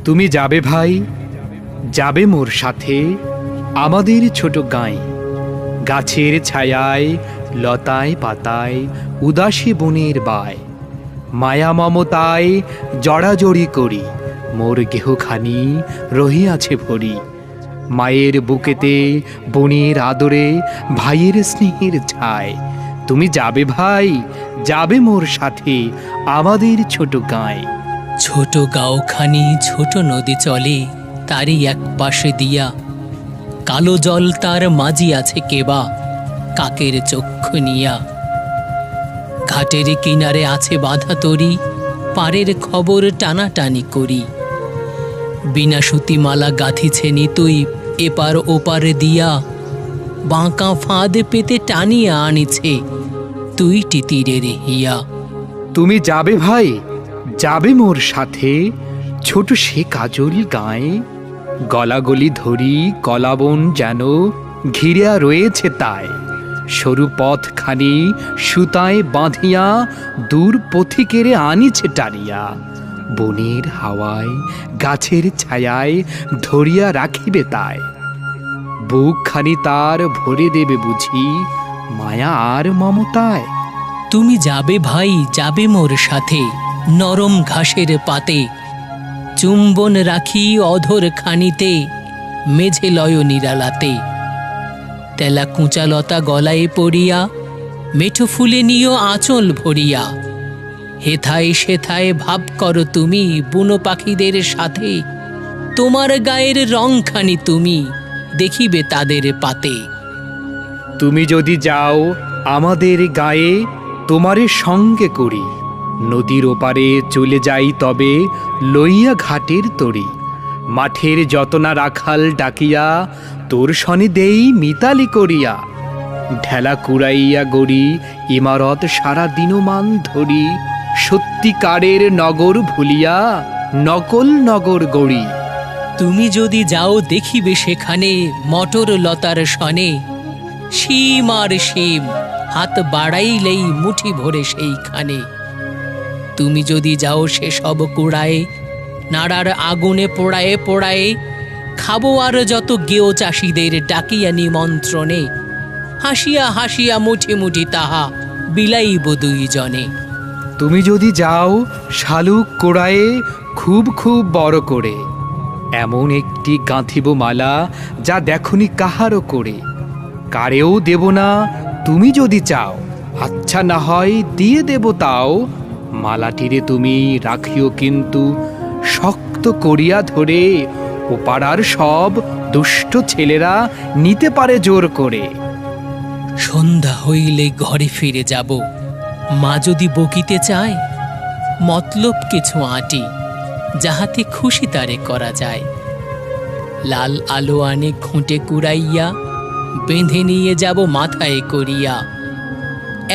তুমি যাবে ভাই, যাবে মোর সাথে আমাদের ছোট গাঁয়ে। গাছের ছায়ায় লতায় পাতায় উদাসী বনের বায়, মায়া মমতায় জড়াজড়ি করি মোর গেহখানি রহিয়াছে ভরি। মায়ের বুকেতে বোনের আদরে ভাইয়ের স্নেহের ছায়। তুমি যাবে ভাই, যাবে মোর সাথে আমাদের ছোট গাঁয়ে। ছোট গাঁওখানি ছোট নদী চলে তারই এক পাশে দিয়া, কালো জল তার মাঝি আছে কেবা কাকের চক্ষু নিয়া। ঘাটের কিনারে আছে বাঁধা তরি, পারের খবর টানাটানি করি। বিনা সুতিমালা গাঁথিছে নিতুই এপার ওপার দিয়া, বাঁকা ফাঁদ পেতে টানিয়া আনিছে তুইটি তীরের হিয়া। তুমি যাবে ভাই, যাবে মোর সাথে ছোট সে কাজল গায়ে। গলাগলি ধরি কলাবন যেন ঘিরিয়া রয়েছে তাই, সরু পথখানি সুতায় বাঁধিয়া দূর পথিকেরে আনিছে টানিয়া। বনের হাওয়ায় গাছের ছায়ায় ধরিয়া রাখিবে তাই, বুকখানি তার ভরে দেবে বুঝি মায়া আর মমতায়। তুমি যাবে ভাই, যাবে মোর সাথে নরম ঘাসের পাতে, চুম্বন রাখি অধর খানিতে মেঝে লয় নিরালাতে। তেলা কুঁচালতা গলায় পড়িয়া মেঠো ফুলে নিও আঁচল ভরিয়া। হেথায় সেথায় ভাব করো তুমি বুনো পাখিদের সাথে, তোমার গায়ের রংখানি তুমি দেখিবে তাদের পাতে। তুমি যদি যাও আমাদের গায়ে তোমারে সঙ্গে করি, নদীর ওপারে চলে যাই তবে লইয়া ঘাটের তরি। মাঠের যতনা রাখাল ডাকিয়া তোর শনি দেই মিতালি করিয়া। ঢেলা কুড়াইয়া গড়ি ইমারত সারা দিনমান ধরি, সত্যিকারের নগর ভুলিয়া নকল নগর গড়ি। তুমি যদি যাও দেখিবে সেখানে মটর লতার সনে, শিম আর শিম হাত বাড়াইলেই মুঠি ভরে সেইখানে। তুমি যদি যাও সেসব কুড়ায়ে নাড়ার আগুনে পোড়ায়ে পোড়ায়ে, খাবো আর যত গেও চাষিদের ডাকিয়া নিমন্ত্রণে। হাসিয়া হাসিয়া মুঠি মুঠি তাহা বিলাইব দুইজনে। তুমি যদি যাও শালুক কোড়ায়ে খুব খুব বড় করে, এমন একটি গাঁথিব মালা যা দেখনি কাহারও করে। কারেও দেব না তুমি যদি চাও, আচ্ছা না হয় দিয়ে দেব তাও। মালাটিরে তুমি রাখিও কিন্তু শক্ত করিয়া ধরে, ও পাড়ার সব দুষ্ট ছেলেরা নিতে পারে জোর করে। সন্ধ্যা হইলে ঘরে ফিরে যাব, মা যদি বকিতে চায় মতলব কিছু আঁটি যাহাতে খুশি তারে করা যায়। লাল আলো আনে খুঁটে কুড়াইয়া বেঁধে নিয়ে যাব মাথায় করিয়া।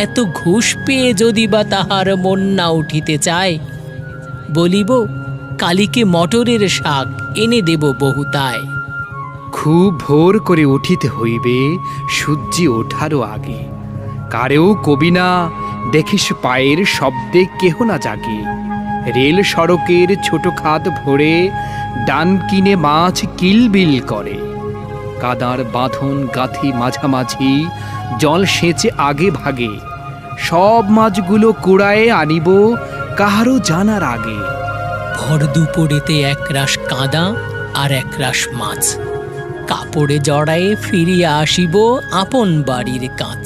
এত ঘুষ পেয়ে যদি বা তাহার মন না উঠিতে চায়, বলিব কালীকে মটরের শাক এনে দেব বহুতায়। খুব ভোর করে উঠিতে হইবে সূর্যি ওঠারও আগে, কারেও কবি না দেখিস পায়ের শব্দে কেহ না জাগে। রেল সড়কের ছোট খাদ ভরে ডান কিনে মাছ কিলবিল করে। কাদার বাঁধন গাঁথি মাঝামাঝি জল সেচে আগে ভাগে, সব মাছগুলো কুড়ায়ে আনিব কাহারও জানার আগে। ভর দুপুরেতে এক রাশ কাঁদা আর এক রাশ মাছ, কাপড়ে জড়ায়ে ফিরিয়া আসিব আপন বাড়ির কাছ।